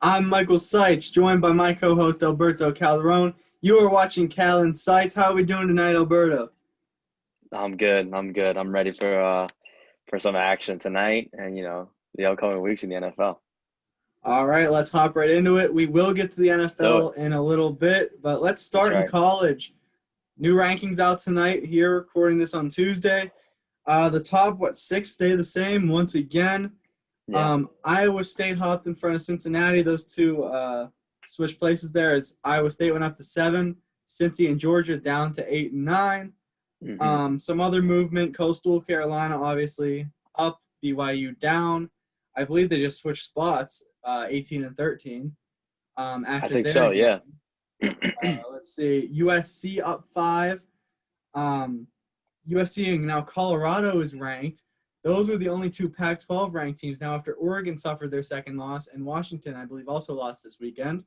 I'm Michael Seitz, joined by my co-host Alberto Calderon. You are watching Cal and Seitz. How are we doing tonight, Alberto? I'm good. I'm good. I'm ready for some action tonight and the upcoming weeks in the NFL. All right, let's hop right into it. We will get to the Let's do NFL it. in a little bit, but let's That's start in right. college. New rankings out tonight. Here, recording this on Tuesday. The top, six stay the same once again. Yeah. Iowa State hopped in front of Cincinnati. Those two switched places there as Iowa State went up to 7, Cincy and Georgia down to 8 and 9. hmm Some other movement, Coastal Carolina obviously up, BYU down. I believe they just switched spots, 18 and 13 I after think their so. game. Yeah. Let's see, USC up 5. Um, USC and now Colorado is ranked. Those are the only two Pac-12 ranked teams. Now, after Oregon suffered their second loss, and Washington, I believe, also lost this weekend.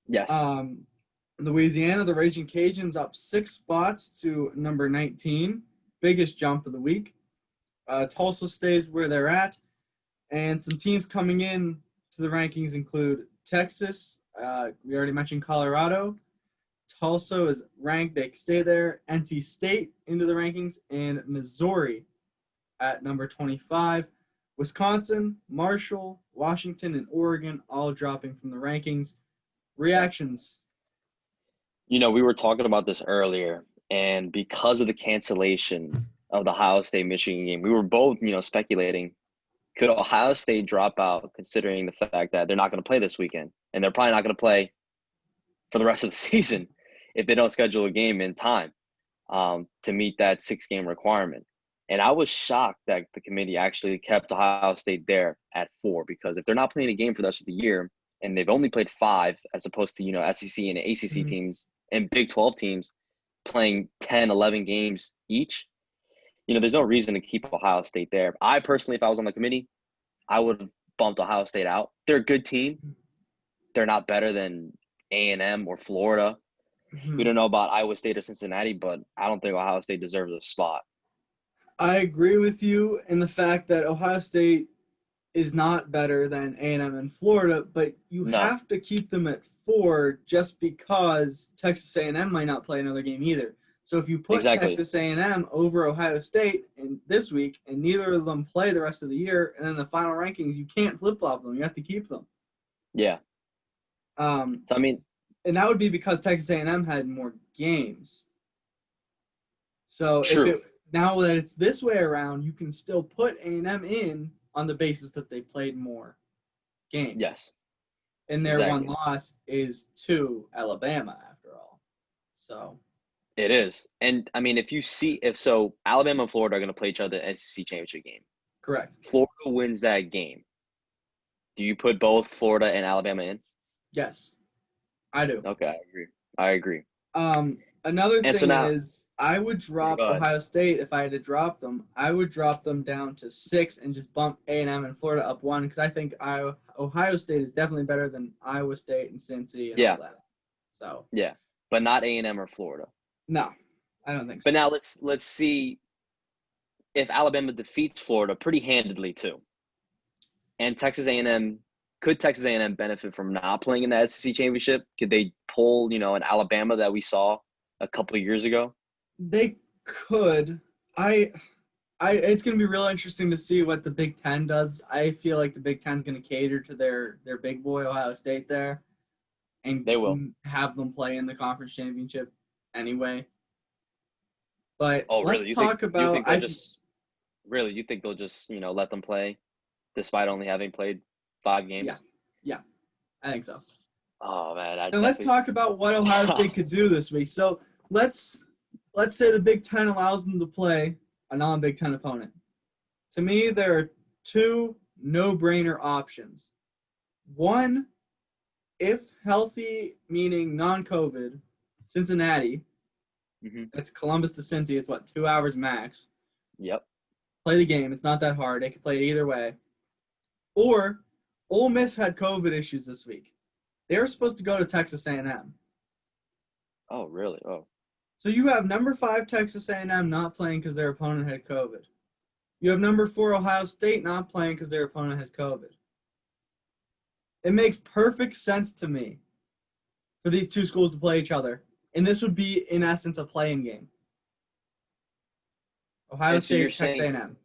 Yes. Um, Louisiana, the Raging Cajuns, up 6 spots to number 19. Biggest jump of the week. Tulsa stays where they're at. And some teams coming in to the rankings include Texas. We already mentioned Colorado. Tulsa is ranked. They stay there. NC State into the rankings. And Missouri at number 25. Wisconsin, Marshall, Washington, and Oregon all dropping from the rankings. Yeah. Reactions. We were talking about this earlier, and because of the cancellation of the Ohio State Michigan game, we were both, speculating, could Ohio State drop out considering the fact that they're not going to play this weekend, and they're probably not going to play for the rest of the season if they don't schedule a game in time to meet that 6-game requirement. And I was shocked that the committee actually kept Ohio State there at 4, because if they're not playing a game for the rest of the year and they've only played 5 as opposed to, SEC and ACC Mhm. teams and Big 12 teams playing 10, 11 games each, there's no reason to keep Ohio State there. I personally, if I was on the committee, I would have bumped Ohio State out. They're a good team. They're not better than A&M or Florida. We Mhm. don't know about Iowa State or Cincinnati, but I don't think Ohio State deserves a spot. I agree with you in the fact that Ohio State is not better than A&M and Florida, but you No, have to keep them at 4 just because Texas A&M might not play another game either. So if you put exactly. Texas A&M over Ohio State in this week and neither of them play the rest of the year, and then the final rankings, you can't flip-flop them. You have to keep them. Yeah. Um, So, I mean, and that would be because Texas A&M had more games. So if true. it now that it's this way around, you can still put A&M in on the basis that they played more games. Yes, And their one exactly. loss is to Alabama after all. So It is. And, I mean, if so, Alabama and Florida are going to play each other in the SEC championship game. correct. Florida wins that game. Do you put both Florida and Alabama in? Yes, I do. Okay, I agree. I agree. Another And so thing now, is I would yeah, drop go ahead. Ohio State if I had to drop them. I would drop them down to 6 and just bump A&M and Florida up 1 because I think Ohio State is definitely better than Iowa State and Cincy and all Yeah, that. So yeah. But not A&M or Florida. no, I don't think But so. now let's see if Alabama defeats Florida pretty handedly too. And Texas A&M benefit from not playing in the SEC championship? Could they pull, an Alabama that we saw a couple of years ago? They could. I it's going to be real interesting to see what the Big Ten does. I feel like the Big Ten's going to cater to their big boy Ohio State there They will. and have them play in the conference championship anyway. But Oh, really? let's You think talk you about think they'll just really you think they'll just, let them play despite only having played 5 games? yeah, yeah, I think so. Oh man, I And let's definitely talk about what Ohio State could do this week. So let's let's say the Big Ten allows them to play a non-Big Ten opponent. To me, there are two no-brainer options. One, if healthy, meaning non-COVID, Cincinnati, hmm it's Columbus to Cincy, it's 2 hours max. Yep. Play the game. It's not that hard. They can play it either way. Or Ole Miss had COVID issues this week. They were supposed to go to Texas A&M. Oh, really? Oh. So you have number 5 Texas A&M not playing because their opponent had COVID. You have number 4 Ohio State not playing because their opponent has COVID. It makes perfect sense to me for these two schools to play each other. And this would be, in essence, a playing game. Ohio And so you're State, Texas saying, A&M.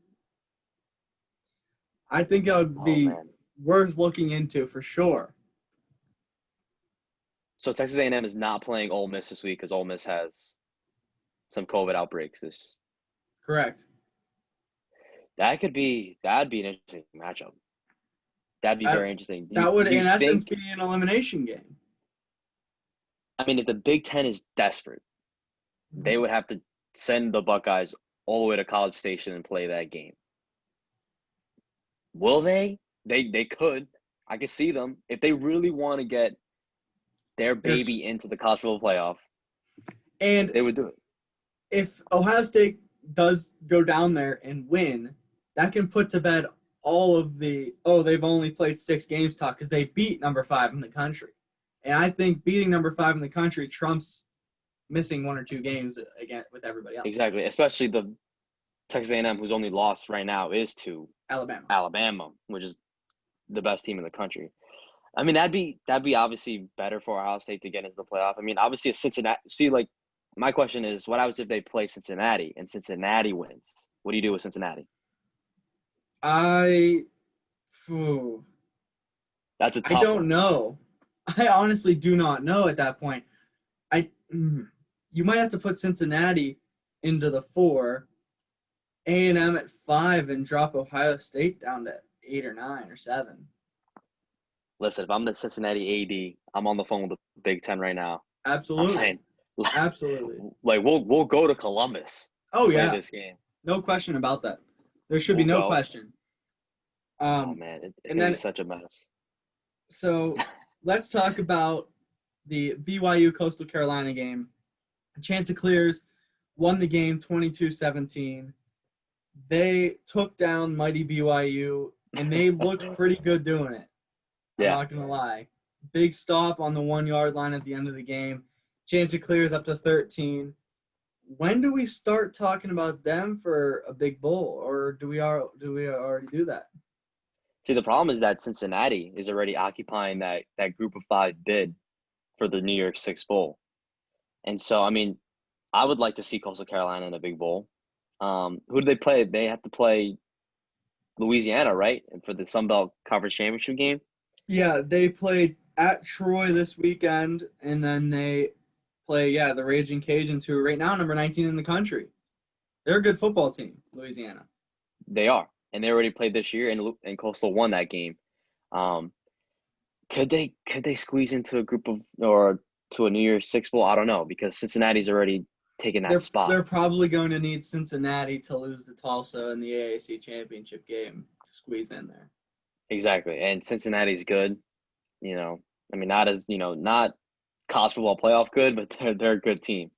I think it would oh be man. worth looking into for sure. So Texas A&M is not playing Ole Miss this week because Ole Miss has some COVID outbreaks. Correct. That'd be an interesting matchup. That'd be That, very interesting. that would, Do you in essence, think? be an elimination game. I mean, if the Big Ten is desperate, they would have to send the Buckeyes all the way to College Station and play that game. Will they? They could. I could see them if they really want to get their baby into the college football playoff. And they would do it. If Ohio State does go down there and win, that can put to bed all of the they've only played 6 games talk because they beat number 5 in the country. And I think beating number 5 in the country trumps missing 1 or 2 games again with everybody else. Exactly, especially the Texas A&M, whose only loss right now is to Alabama, which is the best team in the country. I mean, that'd be obviously better for Ohio State to get into the playoff. I mean, obviously, Cincinnati. See, like, my question is, what happens if they play Cincinnati and Cincinnati wins? What do you do with Cincinnati? I don't know. I honestly do not know at that point. You might have to put Cincinnati into the 4, A&M at 5, and drop Ohio State down to 8 or 9 or 7. Listen, if I'm the Cincinnati AD, I'm on the phone with the Big Ten right now. Absolutely. I'm saying, absolutely. Like, we'll go to Columbus. Oh yeah, this game. No question about that. There should be no question. Oh man, it's gonna be such a mess. So let's talk about the BYU Coastal Carolina game. Chanticleers won the game 22-17. They took down mighty BYU, and they looked pretty good doing it. I'm not going to lie. Big stop on the 1-yard line at the end of the game. Chanticleers up to 13. When do we start talking about them for a big bowl, or do we already do that? See, the problem is that Cincinnati is already occupying that group of 5 bid for the New Year's 6 bowl. And so, I mean, I would like to see Coastal Carolina in a big bowl. Who do they play? They have to play Louisiana, right? And for the Sun Belt Conference Championship game? Yeah, they played at Troy this weekend, and then they play, the Raging Cajuns, who are right now number 19 in the country. They're a good football team, Louisiana. They are, and they already played this year, and Coastal won that game. Could they squeeze into a group of or to a New Year's 6 bowl? I don't know, because Cincinnati's already taken that spot. They're probably going to need Cincinnati to lose to Tulsa in the AAC championship game to squeeze in there. Exactly, and Cincinnati's good. I mean, not college football playoff good, but they're a good team.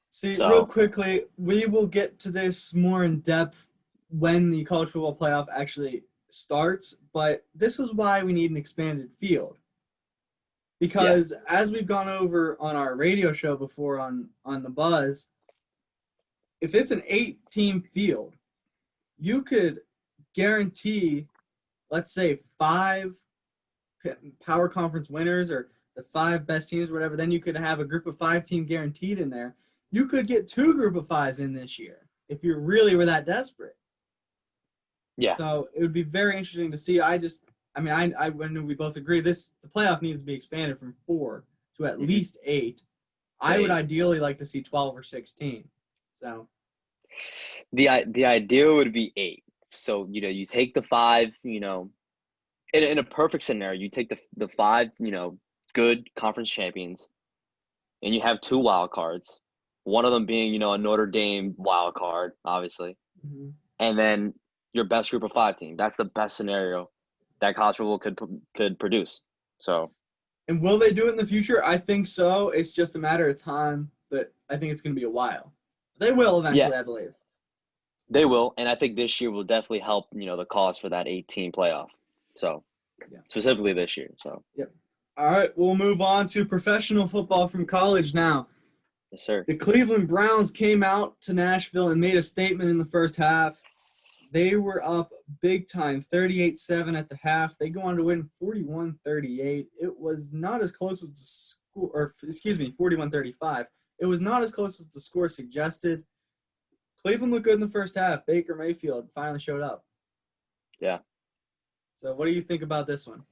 See, real quickly, we will get to this more in depth when the college football playoff actually starts, but this is why we need an expanded field. Because as we've gone over on our radio show before on The Buzz, if it's an 8-team field, you could guarantee, let's say, 5 power conference winners or the 5 best teams, whatever. Then you could have a group of 5 team guaranteed in there. You could get 2 group of 5s in this year if you really were that desperate. Yeah. So it would be very interesting to see. I know we both agree the playoff needs to be expanded from 4 to at least 8. I would ideally like to see 12 or 16. So the ideal would be 8. So you take the 5. In a perfect scenario, you take the 5 good conference champions, and you have 2 wild cards. One of them being a Notre Dame wild card, obviously, and then your best group of 5 team. That's the best scenario that college football could produce. So, and will they do it in the future? I think so. It's just a matter of time, but I think it's going to be a while. They will eventually, I believe. They will, and I think this year will definitely help. The cause for that 18 playoff. So, specifically this year. So. Yep. All right, we'll move on to professional football from college now. Yes, sir. The Cleveland Browns came out to Nashville and made a statement in the first half. They were up big time, 38-7 at the half. They go on to win 41-38. It was not as close as the score, or excuse me, 41-35. It was not as close as the score suggested. Cleveland looked good in the first half. Baker Mayfield finally showed up. Yeah. So what do you think about this one?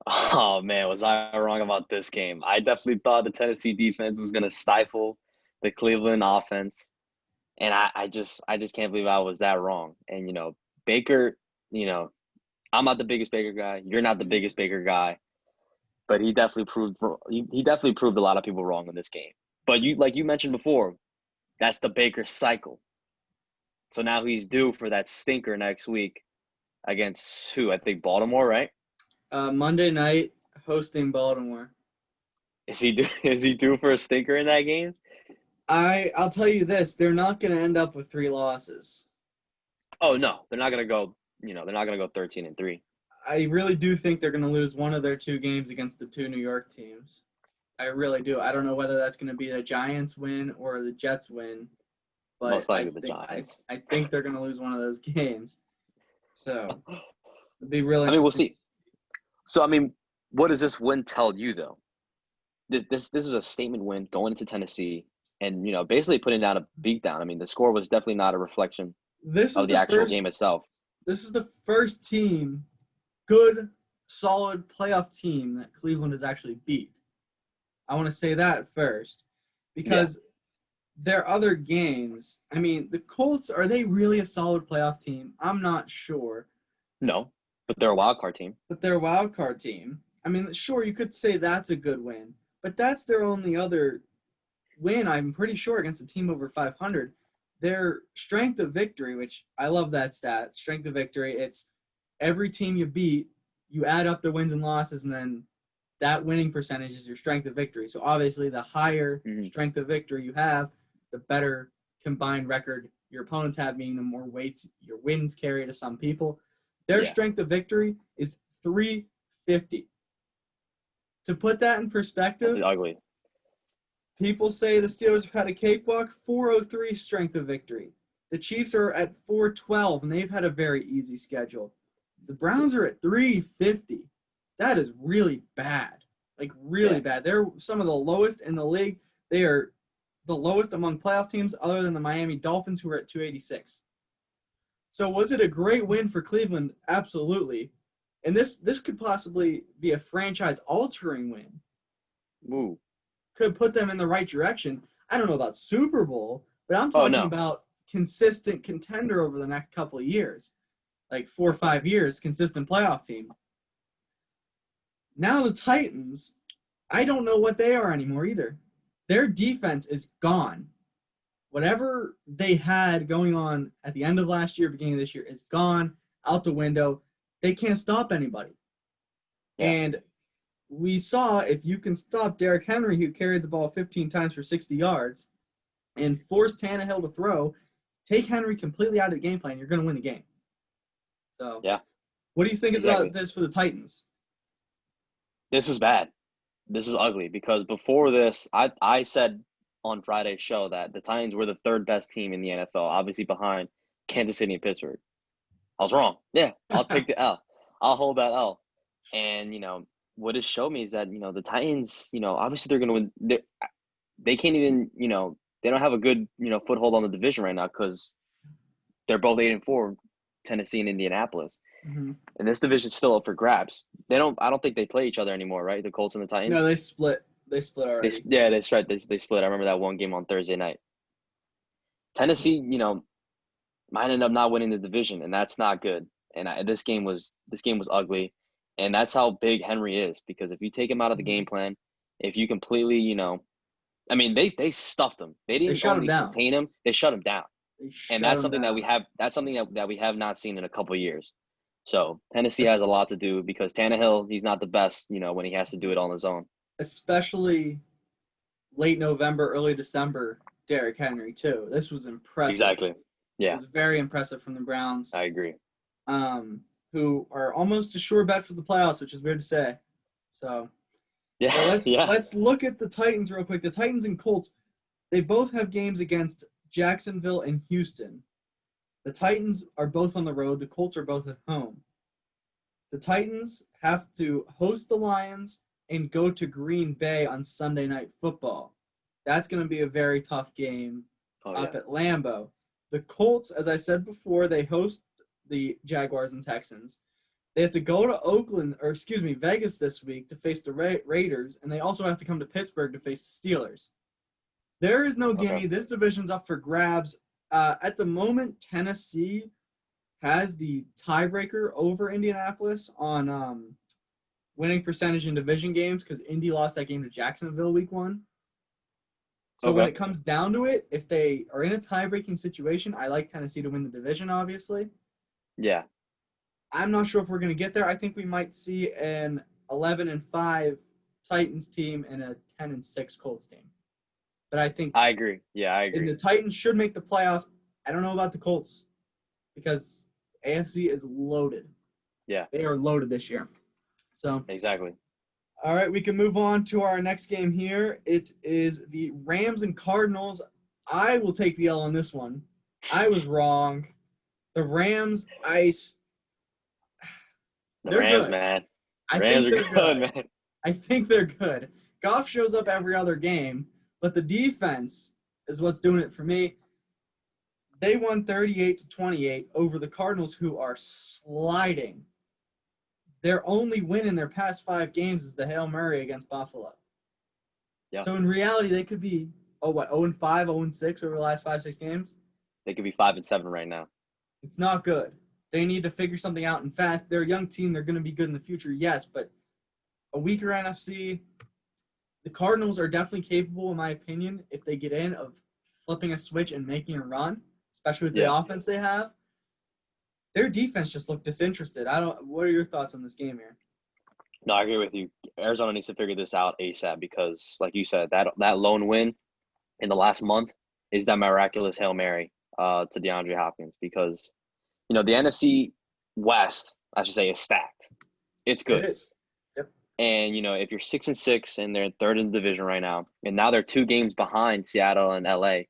Oh man, was I wrong about this game? I definitely thought the Tennessee defense was gonna stifle the Cleveland offense. And I just can't believe I was that wrong. And Baker, I'm not the biggest Baker guy. You're not the biggest Baker guy, but he definitely proved a lot of people wrong in this game. But like you mentioned before, that's the Baker cycle. So now he's due for that stinker next week against who? I think Baltimore, right? Monday night, hosting Baltimore. Is he due for a stinker in that game? I'll tell you this, they're not going to end up with 3 losses. Oh no, they're not gonna go. They're not gonna go 13-3. I really do think they're going to lose one of their 2 games against the 2 New York teams. I really do. I don't know whether that's going to be the Giants win or the Jets win, but Most likely the Giants. I think they're going to lose one of those games. So it'll be really I mean, interesting. we'll see. So I mean, what does this win tell you though? This was a statement win going into Tennessee, and basically putting down a beatdown. I mean, the score was definitely not a reflection of the actual game itself. This is the first team, good, solid playoff team that Cleveland has actually beat. I want to say that first because their other games, I mean, the Colts, are they really a solid playoff team? I'm not sure. No, but they're a wild card team. But they're a wild card team. I mean, sure, you could say that's a good win, but that's their only other win, I'm pretty sure, against a team over 500. Their strength of victory, which I love that stat, strength of victory, it's every team you beat, you add up their wins and losses, and then that winning percentage is your strength of victory. So obviously the higher strength of victory you have, the better combined record your opponents have, meaning the more weights your wins carry to some people. Their strength of victory is 350. To put that in perspective, that's ugly. People say the Steelers have had a cakewalk, 403 strength of victory. The Chiefs are at 412, and they've had a very easy schedule. The Browns are at 350. That is really bad. Like, really bad. They're some of the lowest in the league. They are the lowest among playoff teams other than the Miami Dolphins, who are at 286. So was it a great win for Cleveland? Absolutely. And this could possibly be a franchise-altering win. Ooh. Could put them in the right direction. I don't know about Super Bowl, but I'm talking about consistent contender over the next couple of years. Like 4 or 5 years, consistent playoff team. Now the Titans, I don't know what they are anymore either. Their defense is gone. Whatever they had going on at the end of last year, beginning of this year, is gone, out the window. They can't stop anybody. Yeah. And we saw if you can stop Derrick Henry, who carried the ball 15 times for 60 yards, and force Tannehill to throw, take Henry completely out of the game plan, you're going to win the game. So, what do you think about this for the Titans? This was bad. This was ugly because before this, I said on Friday's show that the Titans were the 3rd best team in the NFL, obviously behind Kansas City and Pittsburgh. I was wrong. Yeah, I'll take the L. I'll hold that L. And, what it showed me is that, the Titans, obviously they're going to win. They can't even, they don't have a good, foothold on the division right now because they're both 8-4, Tennessee and Indianapolis. Mm-hmm. And this division's still up for grabs. I don't think they play each other anymore, right? The Colts and the Titans? No, they split. They split already. That's right. They split. I remember that one game on Thursday night. Tennessee, might end up not winning the division, and that's not good. And this game was ugly. And that's how big Henry is, because if you take him out of the game plan, if you completely, I mean, they stuffed him. They didn't only contain him; they shut him down. And that's something that we have. That's something that we have not seen in a couple of years. So Tennessee has a lot to do because Tannehill, he's not the best, when he has to do it on his own. Especially late November, early December, Derrick Henry too. This was impressive. Exactly. Yeah. It was very impressive from the Browns. I agree. Who are almost a sure bet for the playoffs, which is weird to say. So, let's look at the Titans real quick. The Titans and Colts, they both have games against Jacksonville and Houston. The Titans are both on the road. The Colts are both at home. The Titans have to host the Lions and go to Green Bay on Sunday Night Football. That's going to be a very tough game up at Lambeau. The Colts, as I said before, they host the Jaguars and Texans. They have to go to Vegas this week to face the Raiders, and they also have to come to Pittsburgh to face the Steelers. There is no gimme. Okay. This division's up for grabs. At the moment, Tennessee has the tiebreaker over Indianapolis on winning percentage in division games because Indy lost that game to Jacksonville week 1. So when it comes down to it, if they are in a tie-breaking situation, I like Tennessee to win the division, obviously. Yeah. I'm not sure if we're going to get there. I think we might see an 11-5 Titans team and a 10-6 Colts team. But I think I agree. Yeah, I agree. And the Titans should make the playoffs. I don't know about the Colts because AFC is loaded. Yeah. They are loaded this year. So Exactly. All right, we can move on to our next game here. It is the Rams and Cardinals. I will take the L on this one. I was wrong. The Rams, The Rams, good. man. I Rams think are they're good, man. I think they're good. Goff shows up every other game, but the defense is what's doing it for me. They won 38-28 over the Cardinals, who are sliding. Their only win in their past 5 games is the Hail Mary against Buffalo. Yeah. So in reality, they could be 0-5, 0-6 over the last 5-6 games. They could be 5-7 right now. It's not good. They need to figure something out and fast. They're a young team. They're going to be good in the future, yes, but a weaker NFC. The Cardinals are definitely capable, in my opinion, if they get in, of flipping a switch and making a run, especially with the offense they have. Their defense just looked disinterested. What are your thoughts on this game here? No, I agree with you. Arizona needs to figure this out ASAP because, like you said, that lone win in the last month is that miraculous Hail Mary to DeAndre Hopkins because, the NFC West, I should say, is stacked. It's good. It is. Yep. And, if you're 6-6 and they're third in the division right now, and now they're 2 games behind Seattle and LA,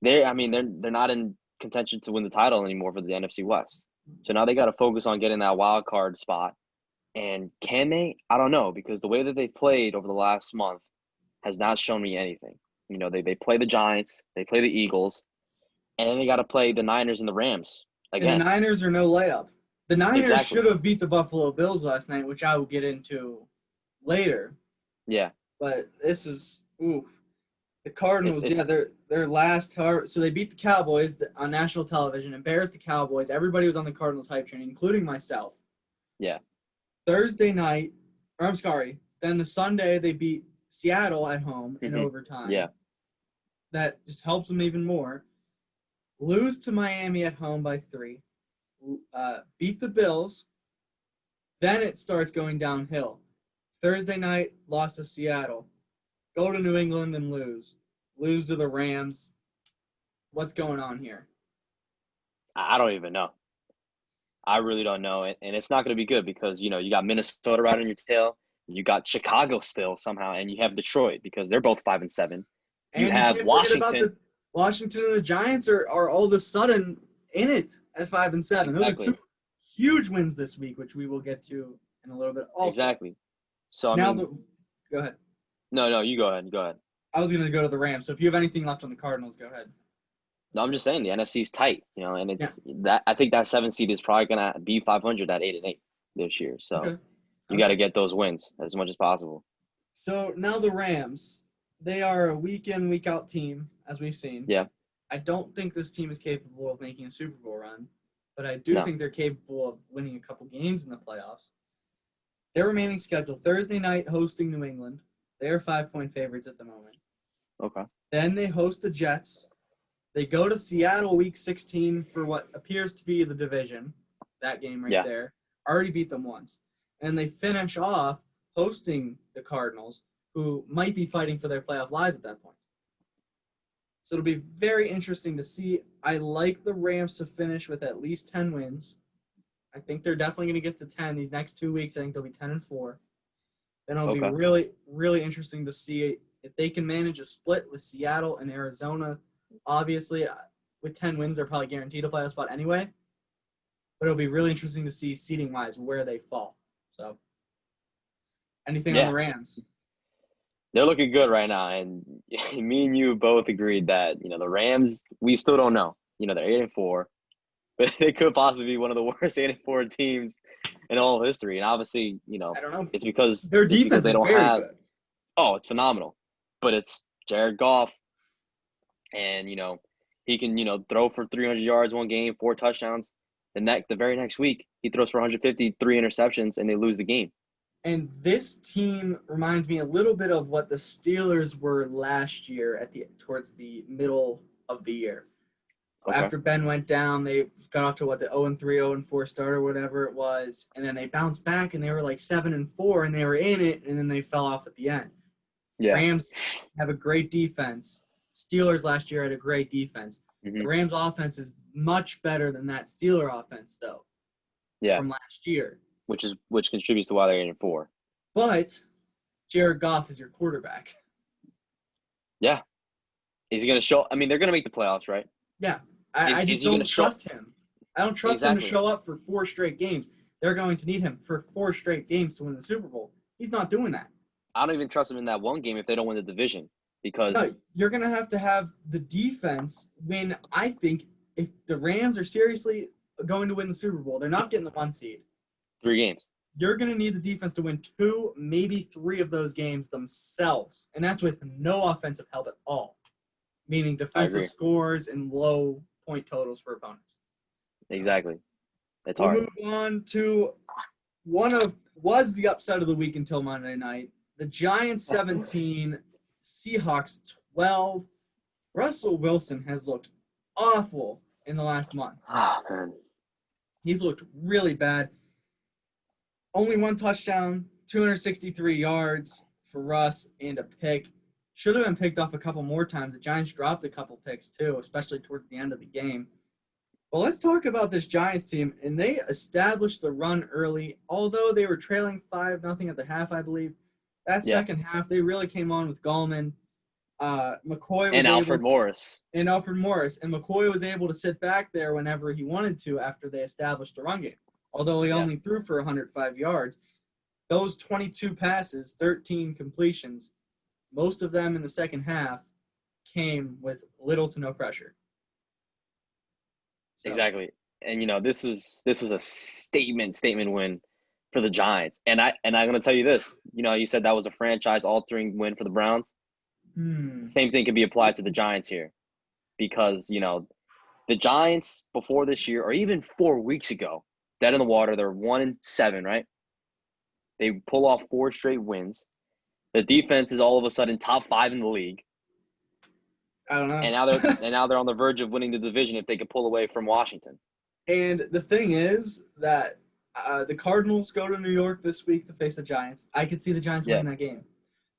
they're not in contention to win the title anymore for the NFC West. So now they got to focus on getting that wild card spot. And can they? I don't know, because the way that they've played over the last month has not shown me anything. They play the Giants, they play the Eagles, and then they got to play the Niners and the Rams again. And the Niners are no layup. The Niners Exactly. should have beat the Buffalo Bills last night, which I will get into later. Yeah. But this is oof. The Cardinals, It's their last so they beat the Cowboys on national television, embarrassed the Cowboys. Everybody was on the Cardinals hype train, including myself. Yeah. Thursday night, then the Sunday they beat Seattle at home in overtime. Yeah. That just helps them even more. Lose to Miami at home by 3. Beat the Bills. Then it starts going downhill. Thursday night, lost to Seattle. Go to New England and lose. Lose to the Rams. What's going on here? I don't even know. I really don't know. And it's not going to be good because, you got Minnesota right on your tail. You got Chicago still somehow, and you have Detroit because they're both 5-7. You have Washington. Washington and the Giants are all of a sudden in it at 5-7. Exactly. Those are 2 huge wins this week, which we will get to in a little bit also. Exactly. So, go ahead. No, you go ahead. I was going to go to the Rams. So if you have anything left on the Cardinals, go ahead. No, I'm just saying the NFC's tight, and it's that I think that 7 seed is probably going to be 500 at 8-8 this year. So you got to get those wins as much as possible. So now the Rams, they are a week in, week out team, as we've seen. Yeah. I don't think this team is capable of making a Super Bowl run, but I do think they're capable of winning a couple games in the playoffs. Their remaining schedule, Thursday night hosting New England. They are 5-point favorites at the moment. Okay. Then they host the Jets. They go to Seattle week 16 for what appears to be the division. That game right there. Already beat them once. And they finish off hosting the Cardinals, who might be fighting for their playoff lives at that point. So it'll be very interesting to see. I like the Rams to finish with at least 10 wins. I think they're definitely going to get to 10 these next 2 weeks. I think they'll be 10-4. Then it'll be really, really interesting to see if they can manage a split with Seattle and Arizona. Obviously, with 10 wins, they're probably guaranteed a playoff spot anyway. But it'll be really interesting to see seeding-wise where they fall. So, anything on the Rams? They're looking good right now, and me and you both agreed that the Rams. We still don't know. They're 8-4, but they could possibly be one of the worst 8-4 teams in all of history. And obviously, I don't know. it's because their defense they don't is very have. good. Oh, it's phenomenal, but it's Jared Goff, and he can throw for 300 yards one game, 4 touchdowns. The very next week, he throws for 150, 3 interceptions, and they lose the game. And this team reminds me a little bit of what the Steelers were last year towards the middle of the year. Okay. After Ben went down, they got off to the 0-3, 0-4 start or whatever it was, and then they bounced back and they were like 7-4 and they were in it, and then they fell off at the end. Yeah. Rams have a great defense. Steelers last year had a great defense. Mm-hmm. The Rams offense is much better than that Steeler offense though. Yeah. From last year. Which contributes to why they're 8-4. But Jared Goff is your quarterback. Yeah. Is he going to show – I mean, they're going to make the playoffs, right? Yeah. I just don't trust him. I don't trust him to show up for 4 straight games. They're going to need him for 4 straight games to win the Super Bowl. He's not doing that. I don't even trust him in that one game if they don't win the division because – No, you're going to have the defense win. I think if the Rams are seriously going to win the Super Bowl, they're not getting the 1 seed. 3 games. You're going to need the defense to win 2, maybe 3 of those games themselves, and that's with no offensive help at all, meaning defensive scores and low point totals for opponents. Exactly. That's hard. We'll move on to was the upset of the week until Monday night. The Giants 17, Seahawks 12. Russell Wilson has looked awful in the last month. Oh, man. He's looked really bad. Only 1 touchdown, 263 yards for Russ, and a pick. Should have been picked off a couple more times. The Giants dropped a couple picks too, especially towards the end of the game. But let's talk about this Giants team. And they established the run early, although they were trailing 5-0 at the half, I believe. That second half, they really came on with Gallman. McCoy was and Alfred Morris. And Alfred Morris. And McCoy was able to sit back there whenever he wanted to after they established the run game. Although he only threw for 105 yards, those 22 passes, 13 completions, most of them in the second half came with little to no pressure. So. Exactly. And this was a statement win for the Giants. And I'm going to tell you this, you said that was a franchise altering win for the Browns. Same thing can be applied to the Giants here because, the Giants before this year or even 4 weeks ago, dead in the water. They're 1-7, right? They pull off 4 straight wins. The defense is all of a sudden top 5 in the league. I don't know. And now they're on the verge of winning the division if they could pull away from Washington. And the thing is that the Cardinals go to New York this week to face the Giants. I could see the Giants winning that game.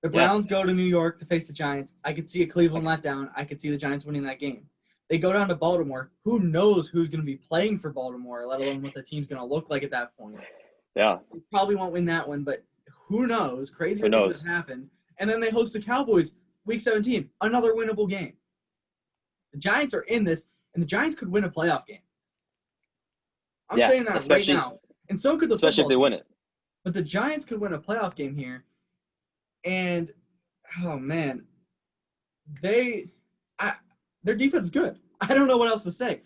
The Browns go to New York to face the Giants. I could see a Cleveland letdown. I could see the Giants winning that game. They go down to Baltimore. Who knows who's going to be playing for Baltimore, let alone what the team's going to look like at that point. Yeah. They probably won't win that one, but who knows? Crazy things have happened. And then they host the Cowboys week 17, another winnable game. The Giants are in this, and the Giants could win a playoff game. I'm saying that right now. And so could the football especially if they win it. But the Giants could win a playoff game here. And, oh, man, their defense is good. I don't know what else to say.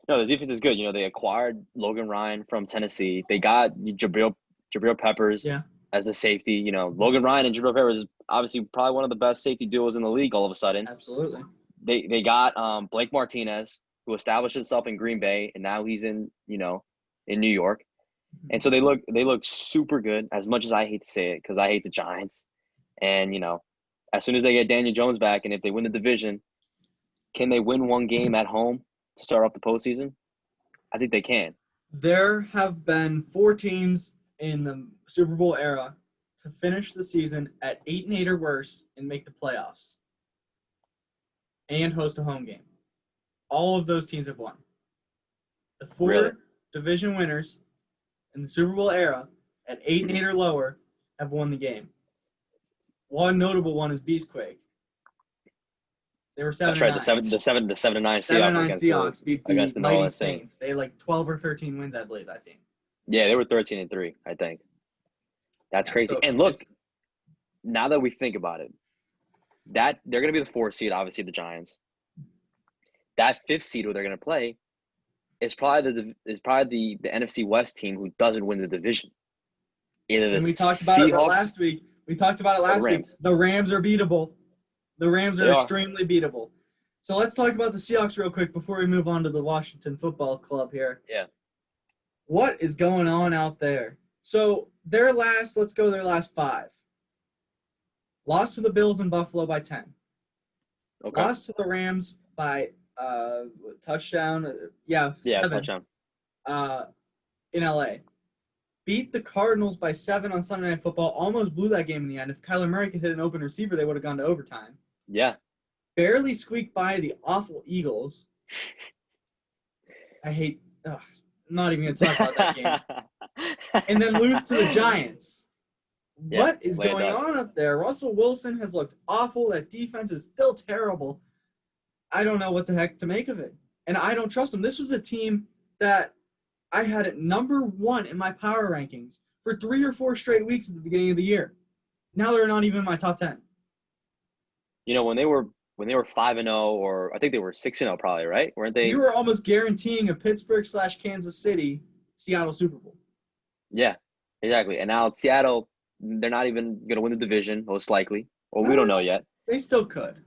No, the defense is good. They acquired Logan Ryan from Tennessee. They got Jabril Peppers as a safety. Logan Ryan and Jabril Peppers is obviously probably one of the best safety duos in the league all of a sudden. Absolutely. They got Blake Martinez, who established himself in Green Bay, and now he's in New York. And so they look super good, as much as I hate to say it because I hate the Giants. And, as soon as they get Daniel Jones back and if they win the division, can they win 1 game at home to start off the postseason? I think they can. There have been 4 teams in the Super Bowl era to finish the season at 8-8 or worse and make the playoffs and host a home game. All of those teams have won. The 4 division winners in the Super Bowl era at 8-8 or lower have won the game. One notable one is Beastquake. They were That's 7 right. and The 9. 7-9 7 and Seahawks 9 Seahawks beat the against the New mighty Orleans Saints. Saints. They had like 12 or 13 wins, I believe, that team. Yeah, they were 13-3, I think. That's Yeah, crazy. so And look, now that we think about it, that they're going to be the 4th seed, obviously the Giants. That 5th seed who they're going to play is probably the NFC West team who doesn't win the division. Either the and we talked about it Seahawks last week. We talked about it or the last week. Rams. The Rams are beatable. The Rams They are are. extremely beatable. So let's talk about the Seahawks real quick before we move on to the Washington Football Club here. Yeah. What is going on out there? So let's go their last 5. Lost to the Bills in Buffalo by 10. Okay. Lost to the Rams by touchdown. 7. Touchdown. In LA. Beat the Cardinals by 7 on Sunday Night Football. Almost blew that game in the end. If Kyler Murray could hit an open receiver, they would have gone to overtime. Yeah. Barely squeaked by the awful Eagles. I'm not even going to talk about that game. And then lose to the Giants. Yeah, what is going on up there? Russell Wilson has looked awful. That defense is still terrible. I don't know what the heck to make of it. And I don't trust them. This was a team that I had at number 1 in my power rankings for 3 or 4 straight weeks at the beginning of the year. Now they're not even in my top 10. You know, when they were 5-0, or I think they were 6-0 probably, right? Weren't they? You were almost guaranteeing a Pittsburgh/Kansas City Seattle Super Bowl. Yeah, exactly. And now Seattle, they're not even going to win the division, most likely. Well, we don't know yet. They still could.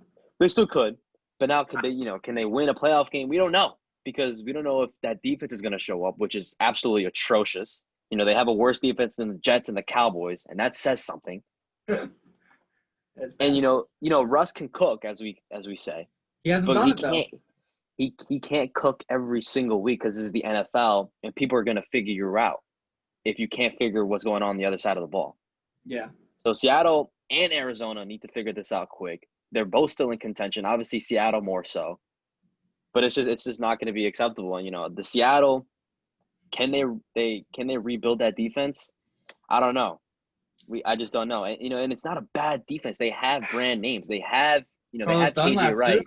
They still could. But now can they win a playoff game? We don't know, because we don't know if that defense is going to show up, which is absolutely atrocious. You know, they have a worse defense than the Jets and the Cowboys, and that says something. And you know, Russ can cook, as we say. He hasn't but done he it though. can't. He can't cook every single week, because this is the NFL, and people are going to figure you out if you can't figure what's going on the other side of the ball. Yeah. So Seattle and Arizona need to figure this out quick. They're both still in contention. Obviously, Seattle more so, but it's just not going to be acceptable. And you know, the Seattle, can they rebuild that defense? I don't know. I just don't know. And you know, and it's not a bad defense. They have brand names. They have Carlos they have Dunlap, KJ Wright. too.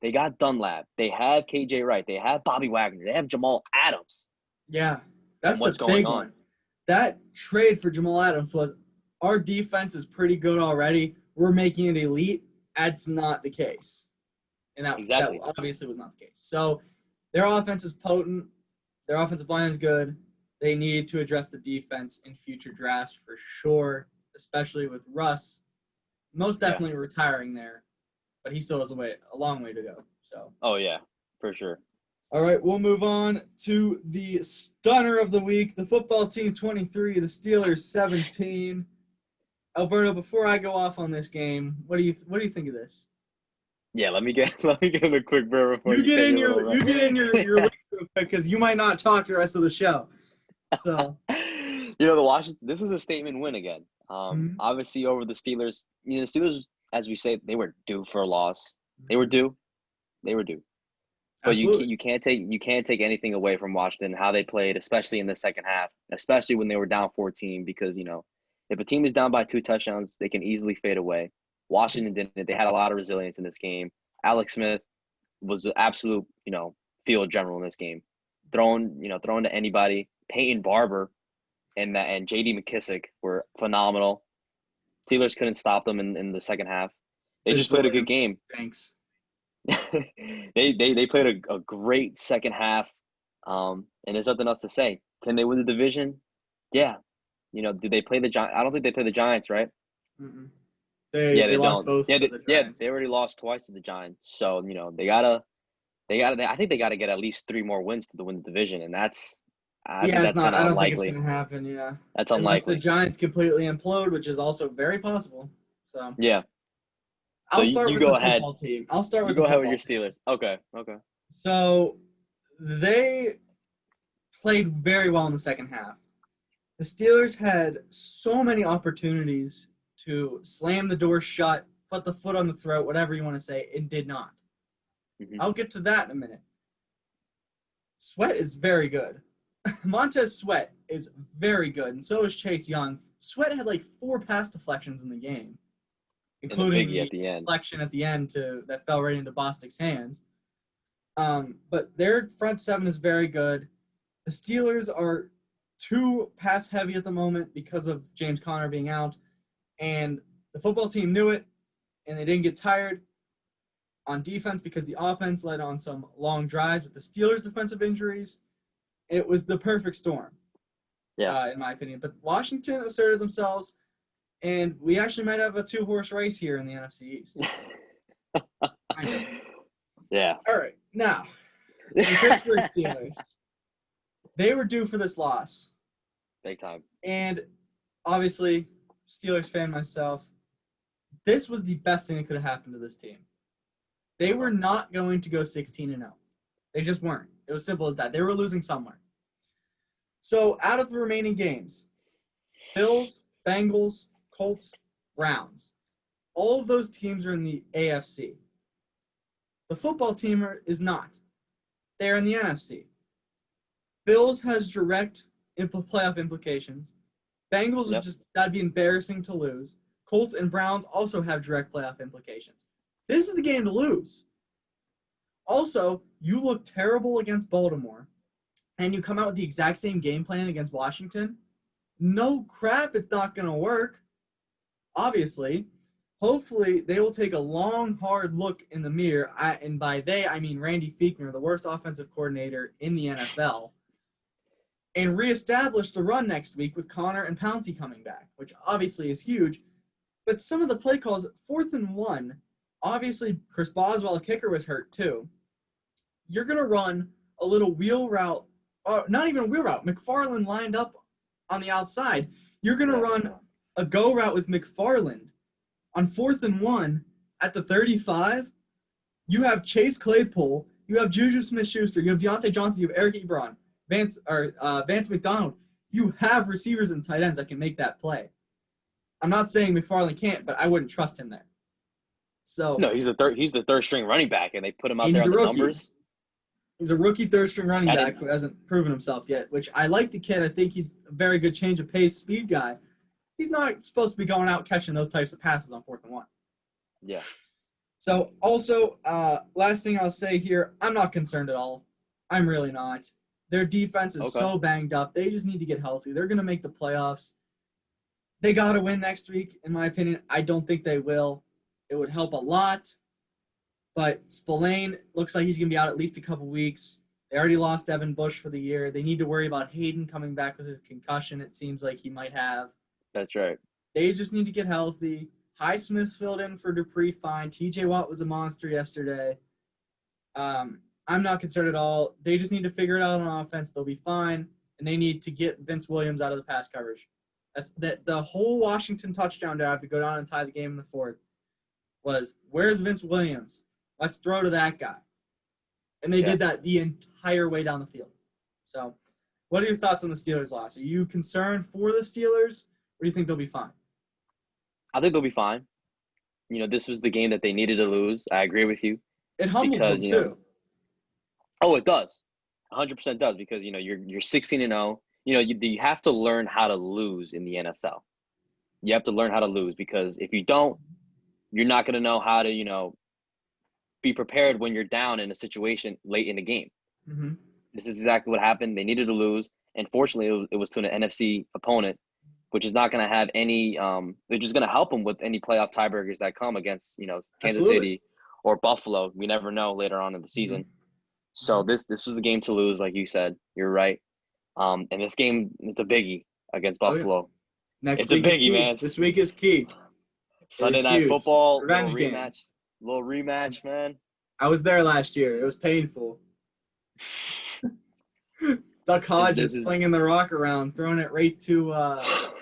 They got Dunlap. They have KJ Wright. They have Bobby Wagner. They have Jamal Adams. Yeah, that's what's the going big on. one. That trade for Jamal Adams was, our defense is pretty good already. We're making it elite. That's not the case. And that obviously was not the case. So their offense is potent. Their offensive line is good. They need to address the defense in future drafts for sure, especially with Russ most definitely retiring there. But he still has a long way to go. So. Oh, yeah, for sure. All right, we'll move on to the stunner of the week, the football team 23, the Steelers 17. Alberto, before I go off on this game, what do you think of this? Yeah, let me get in a quick burp before you get in your real quick because you might not talk the rest of the show. So the Washington, this is a statement win again. Obviously over the Steelers. The Steelers, as we say, they were due for a loss. They were due. But absolutely. you can't take anything away from Washington, how they played, especially in the second half, especially when they were down 14, because if a team is down by 2 touchdowns, they can easily fade away. Washington didn't. They had a lot of resilience in this game. Alex Smith was an absolute, field general in this game. Throwing to anybody. Peyton Barber and J.D. McKissick were phenomenal. Steelers couldn't stop them in the second half. They just played a good game. Thanks. They played a great second half, and there's nothing else to say. Can they win the division? Yeah. Did they play the Giants? I don't think they played the Giants, right? Mm-mm. They lost don't. both. To the Giants. They already lost twice to the Giants. So they gotta. I think they gotta get at least 3 more wins to win the division, and that's. I think that's kind of unlikely. Think it's gonna happen. Yeah, that's unless unlikely. the Giants completely implode, which is also very possible. So yeah. I'll start with the football team. I'll start with the football team. Go ahead with your Steelers. Okay. So they played very well in the second half. The Steelers had so many opportunities to slam the door shut, put the foot on the throat, whatever you want to say, and did not. Mm-hmm. I'll get to that in a minute. Sweat is very good. Montez Sweat is very good, and so is Chase Young. Sweat had like 4 pass deflections in the game. including biggie the at the end. deflection at the end that fell right into Bostic's hands. But their front seven is very good. The Steelers are too pass heavy at the moment because of James Conner being out, and the football team knew it, and they didn't get tired on defense because the offense led on some long drives with the Steelers' defensive injuries. It was the perfect storm, in my opinion. But Washington asserted themselves, and we actually might have a two-horse race here in the NFC East. Kind of. Yeah. All right, now, the Pittsburgh Steelers. They were due for this loss. Big time. And obviously, Steelers fan myself, this was the best thing that could have happened to this team. They were not going to go 16-0. They just weren't. It was simple as that. They were losing somewhere. So out of the remaining games, Bills, Bengals, Colts, Browns, all of those teams are in the AFC. The football team is not. They're in the NFC. Bills has direct playoff implications. Bengals that'd be embarrassing to lose. Colts and Browns also have direct playoff implications. This is the game to lose. Also, you look terrible against Baltimore, and you come out with the exact same game plan against Washington. No crap, it's not going to work. Obviously. Hopefully, they will take a long, hard look in the mirror, and by they, I mean Randy Fichtner, the worst offensive coordinator in the NFL, and reestablish the run next week with Connor and Pouncey coming back, which obviously is huge. But some of the play calls, 4th and 1, obviously Chris Boswell, a kicker, was hurt too. You're going to run a little wheel route, or not even a wheel route, McFarland lined up on the outside. You're going to run a go route with McFarland on 4th and 1 at the 35. You have Chase Claypool, you have Juju Smith-Schuster, you have Deontay Johnson, you have Eric Ebron, Vance McDonald. You have receivers and tight ends that can make that play. I'm not saying McFarland can't, but I wouldn't trust him there. So no, he's the third string running back, and they put him out there on the numbers. He's a rookie third string running back who hasn't proven himself yet, which I like the kid. I think he's a very good change of pace speed guy. He's not supposed to be going out catching those types of passes on 4th and 1. Yeah. So also, last thing I'll say here, I'm not concerned at all. I'm really not. Their defense is so banged up. They just need to get healthy. They're going to make the playoffs. They got to win next week, in my opinion. I don't think they will. It would help a lot. But Spillane looks like he's going to be out at least a couple weeks. They already lost Evan Bush for the year. They need to worry about Hayden coming back with his concussion. It seems like he might have. That's right. They just need to get healthy. Highsmith filled in for Dupree fine. TJ Watt was a monster yesterday. I'm not concerned at all. They just need to figure it out on offense. They'll be fine. And they need to get Vince Williams out of the pass coverage. The whole Washington touchdown drive to go down and tie the game in the 4th was, where's Vince Williams? Let's throw to that guy. And they did that the entire way down the field. So what are your thoughts on the Steelers' loss? Are you concerned for the Steelers, or do you think they'll be fine? I think they'll be fine. This was the game that they needed to lose. I agree with you. It humbles them, too. It does. 100% does, because, you're 16-0. You have to learn how to lose in the NFL. You have to learn how to lose, because if you don't, you're not going to know how to, be prepared when you're down in a situation late in the game. Mm-hmm. This is exactly what happened. They needed to lose. And fortunately, it was to an NFC opponent, which is not going to have any they're just going to help them with any playoff tiebreakers that come against, Kansas City or Buffalo. We never know later on in the season. Mm-hmm. So this was the game to lose, like you said. You're right. And this game, it's a biggie against Buffalo. Next it's a biggie, man. This week is key. Sunday Night Football, Revenge little rematch, man. I was there last year. It was painful. Duck Hodges slinging the rock around, throwing it right to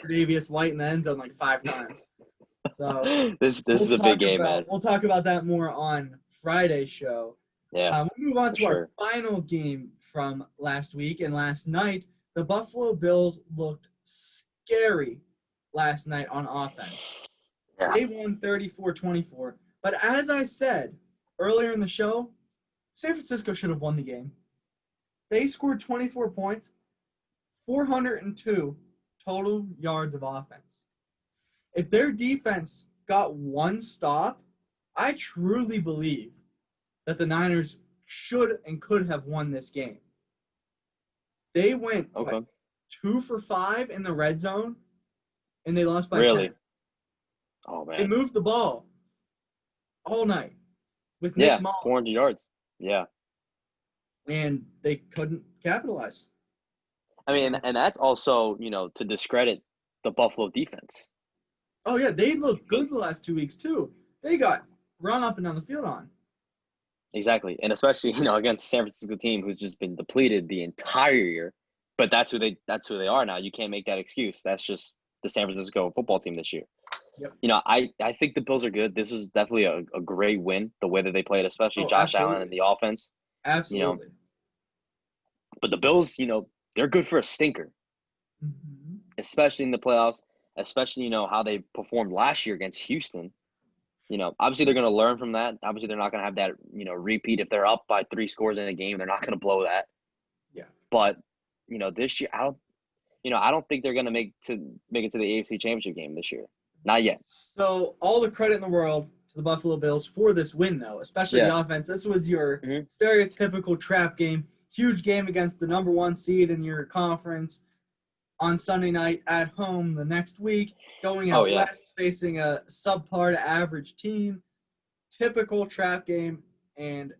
Davius White in the end zone like 5 times. So this is a big game, man. We'll talk about that more on Friday's show. Yeah. We'll move on to our final game from last week and last night. The Buffalo Bills looked scary last night on offense. Yeah. They won 34-24. But as I said earlier in the show, San Francisco should have won the game. They scored 24 points, 402 total yards of offense. If their defense got one stop, I truly believe that the Niners should and could have won this game. They went Okay. 2 for 5 in the red zone, and they lost by Really? 10. Oh They man. moved the ball all night with Nick Yeah, 400 Mullins, yards. Yeah. and they couldn't capitalize. I mean, So, and that's also, to discredit the Buffalo defense. oh yeah, they looked good the last 2 weeks too. They got run up and down the field on. Exactly. And especially, against a San Francisco team who's just been depleted the entire year. But that's who they are now. You can't make that excuse. That's just the San Francisco football team this year. Yep. I think the Bills are good. This was definitely a great win, the way that they played, especially Oh, Josh Allen and absolutely. the offense. Absolutely. But the Bills, they're good for a stinker, Mm-hmm. especially in the playoffs, especially, how they performed last year against Houston. Obviously they're going to learn from that. Obviously they're not going to have that, repeat. If they're up by 3 scores in a game, they're not going to blow that. Yeah. But, this year, I don't think they're going to make it to the AFC Championship game this year. Not yet. So all the credit in the world to the Buffalo Bills for this win, though, especially Yeah. the offense. This was your Mhm. stereotypical trap game, huge game against the number 1 seed in your conference on Sunday night at home the next week, going Oh, out yeah. west facing a subpar to average team. Typical trap game. And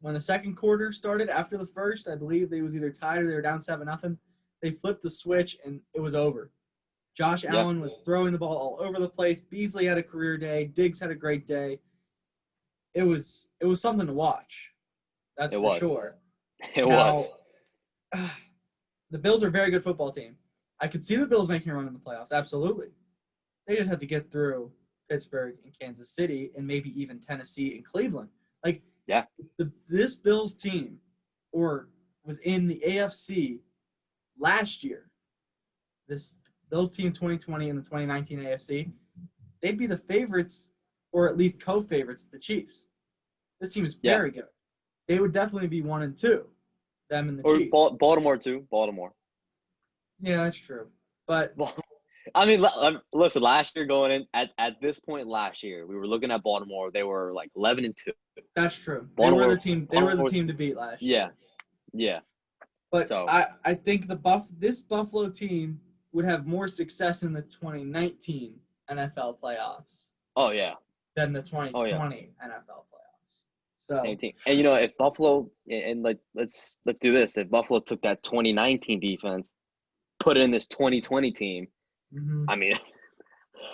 when the second quarter started, after the first, I believe they was either tied or they were down 7-0. They flipped the switch and it was over. Josh Yeah. Allen was throwing the ball all over the place. Beasley had a career day. Diggs had a great day. It was something to watch. That's It for was. sure. It Now, was. the Bills are a very good football team. I could see the Bills making a run in the playoffs. Absolutely. They just had to get through Pittsburgh and Kansas City and maybe even Tennessee and Cleveland. Like, Yeah. this Bills team was in the AFC last year. This Bills team 2020 and the 2019 AFC, they'd be the favorites or at least co-favorites of the Chiefs. This team is Yeah. very good. They would definitely be 1 and 2, them and the Or Chiefs. Baltimore too. Baltimore. Yeah, that's true. But I mean, listen. Last year, going in at this point last year, we were looking at Baltimore. They were like 11-2. that's true. Baltimore, They were the team. They were the Baltimore, team to beat last yeah, year. yeah. But So I think this Buffalo team would have more success in the 2019 NFL playoffs oh yeah, than the 2020 yeah. NFL playoffs. So Same team. And if Buffalo and like let's do this. If Buffalo took that 2019 defense, put it in this 2020 team, mhm. I mean,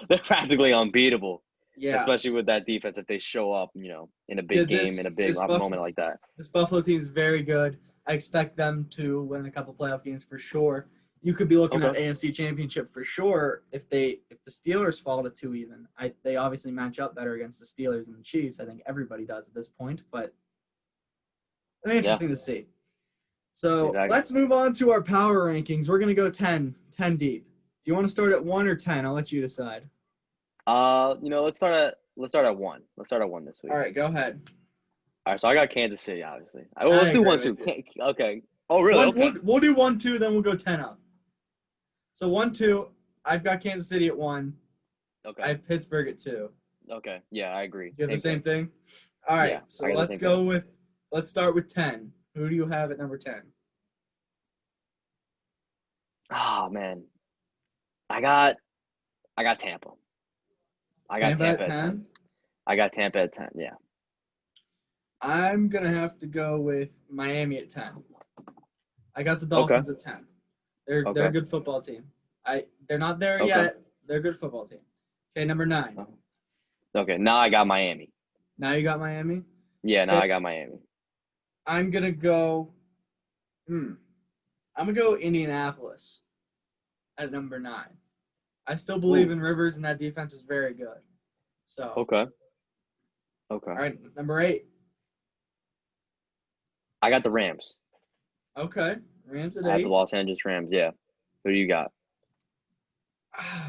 they're practically unbeatable. Yeah, Especially with that defense, if they show up, in a big game, in a big moment like that. This Buffalo team is very good. I expect them to win a couple playoff games for sure. You could be looking at AFC Championship for sure if the Steelers fall to 2 even. They obviously match up better against the Steelers and the Chiefs. I think everybody does at this point, but it's interesting to see. So Exactly. let's move on to our power rankings. We're gonna go 10 deep. Do you want to start at 1 or 10? I'll let you decide. Let's start at 1. Let's start at 1 this week. All right, go ahead. All right, so I got Kansas City, obviously. Let's do 1, 2. Okay. Oh, really? Okay. We'll do 1, 2, then we'll go 10 up. So 1, 2, I've got Kansas City at 1. Okay. I have Pittsburgh at 2. Okay. Yeah, I agree. You have the same thing? All right. Yeah, so let's start with 10. Who do you have at number 10? Oh man. I got Tampa. I got Tampa at 10? I got Tampa at 10, yeah. I'm going to have to go with Miami at 10. I got the Dolphins at 10. They're a good football team. They're not there yet. They're a good football team. Okay, number 9. Okay, now I got Miami. Now you got Miami? Yeah, now I got Miami. I'm going to go I'm going to go Indianapolis at number 9. I still believe in Rivers, and that defense is very good. So Okay. All right, number 8. I got the Rams. Okay, Rams at 8. I have the Los Angeles Rams, yeah. Who do you got?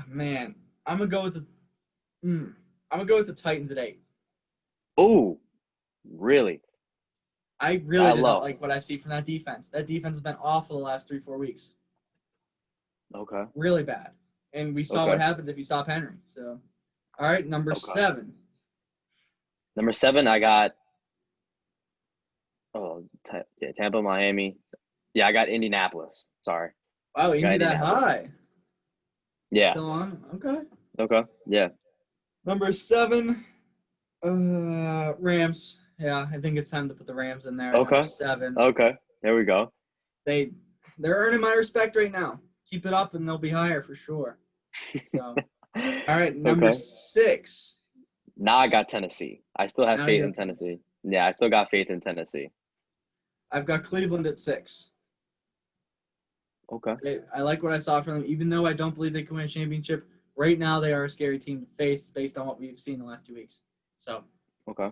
Man, I'm gonna go with the Titans at 8. Oh, really? I really did not like what I see from that defense. That defense has been awful the last 3-4 weeks. Okay. Really bad. And we saw what happens if you stop Henry. So All right, number Okay. 7. Number 7, I got Tampa, Miami. Yeah, I got Indianapolis. Sorry. Wow, I got Indy that Indianapolis. high. Yeah. Still on? Okay. Okay. Yeah. Number 7, Rams. Yeah, I think it's time to put the Rams in there at number Okay. 7. Okay. There we go. They're earning my respect right now. Keep it up, and they'll be higher for sure. So, all right, number Okay. 6. Now I got Tennessee. I still have Now faith you in have Tennessee. Tennessee. Yeah, I still got faith in Tennessee. I've got Cleveland at 6. Okay. I like what I saw from them, even though I don't believe they can win a championship. Right now, they are a scary team to face based on what we've seen the last 2 weeks. So, Okay.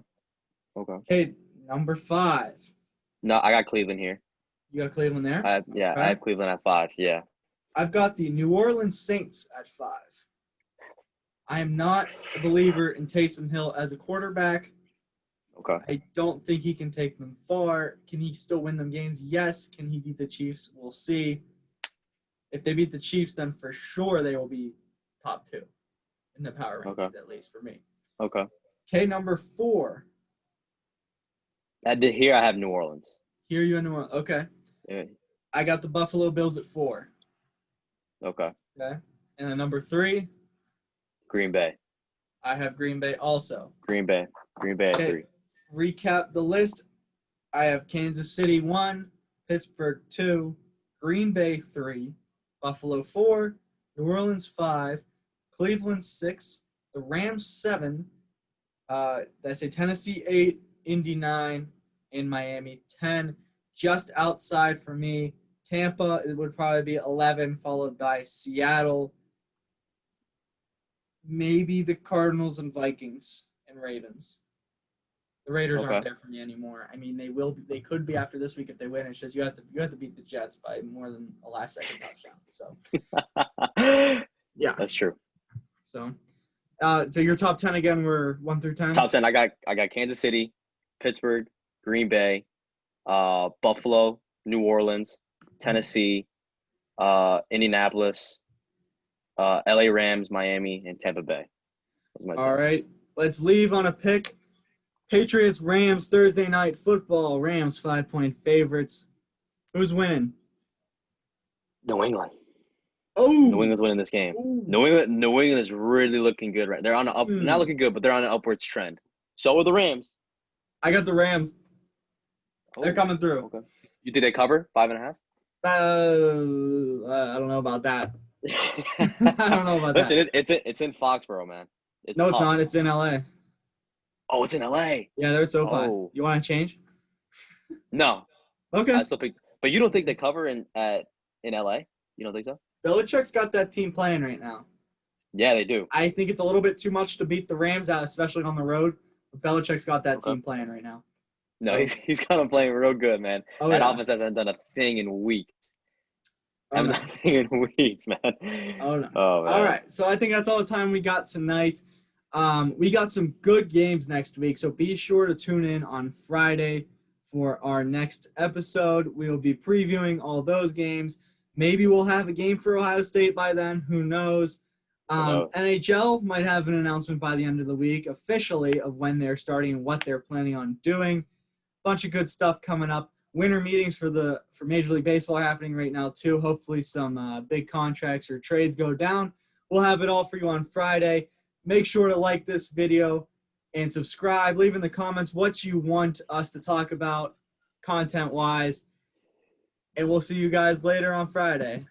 Okay. okay, number 5. No, I got Cleveland here. You got Cleveland there? I Okay. have Cleveland at 5. Yeah. I've got the New Orleans Saints at 5. I am not a believer in Taysom Hill as a quarterback. Okay. I don't think he can take them far. Can he still win them games? Yes. Can he beat the Chiefs? We'll see. If they beat the Chiefs, then for sure they will be top 2 in the power rankings, Okay. at least for me. Okay. Okay, number 4. Here I have New Orleans. Here you in New Orleans. Okay. Yeah. I got the Buffalo Bills at 4. Okay. Okay. And then number 3, Green Bay. I have Green Bay also. Green Bay at Okay. 3. Recap the list. I have Kansas City 1, Pittsburgh 2, Green Bay 3, Buffalo 4, New Orleans 5, Cleveland 6, the Rams 7, did I say Tennessee 8, Indy 9, and Miami 10. Just outside for me, Tampa, it would probably be 11, followed by Seattle, maybe the Cardinals and Vikings and Ravens. The Raiders Okay. aren't there for me anymore. I mean, they could be after this week if they win. It's just you have to beat the Jets by more than a last second touchdown. So yeah, That's true. so your top 10 again were 1 through 10. Top 10. I got Kansas City, Pittsburgh, Green Bay, Buffalo, New Orleans, Tennessee, Indianapolis, LA Rams, Miami, and Tampa Bay. All right, let's leave on a pick. Patriots Rams Thursday night football. Rams 5-point favorites. Who's winning? New England. Oh, New England's winning this game. Ooh. New England is really looking good right. They're on an not looking good, but they're on an upwards trend. So are the Rams. I got the Rams. They're coming through. Okay. You think they cover 5.5? I don't know about that. I don't know about Listen, that. it's in Foxborough, man. It's tough. not. It's in LA. Oh, it's in LA. Yeah, they're so far. Oh. You want to change? No, Okay. I still think. But you don't think they cover in LA? You don't think so? Belichick's got that team playing right now. Yeah, they do. I think it's a little bit too much to beat the Rams out, especially on the road. But Belichick's got that team playing right now. No, he's got them playing real good, man. Oh, That yeah. offense hasn't done a thing in weeks. Oh, no. Nothing in weeks, man. Oh, no. Oh, man. All right, so I think that's all the time we got tonight. We got some good games next week, so be sure to tune in on Friday for our next episode. We will be previewing all those games. Maybe we'll have a game for Ohio State by then. Who knows? NHL might have an announcement by the end of the week officially of when they're starting and what they're planning on doing. Bunch of good stuff coming up. Winter meetings for Major League Baseball are happening right now too. Hopefully some big contracts or trades go down. We'll have it all for you on Friday. Make sure to like this video and subscribe. Leave in the comments what you want us to talk about content-wise. And we'll see you guys later on Friday.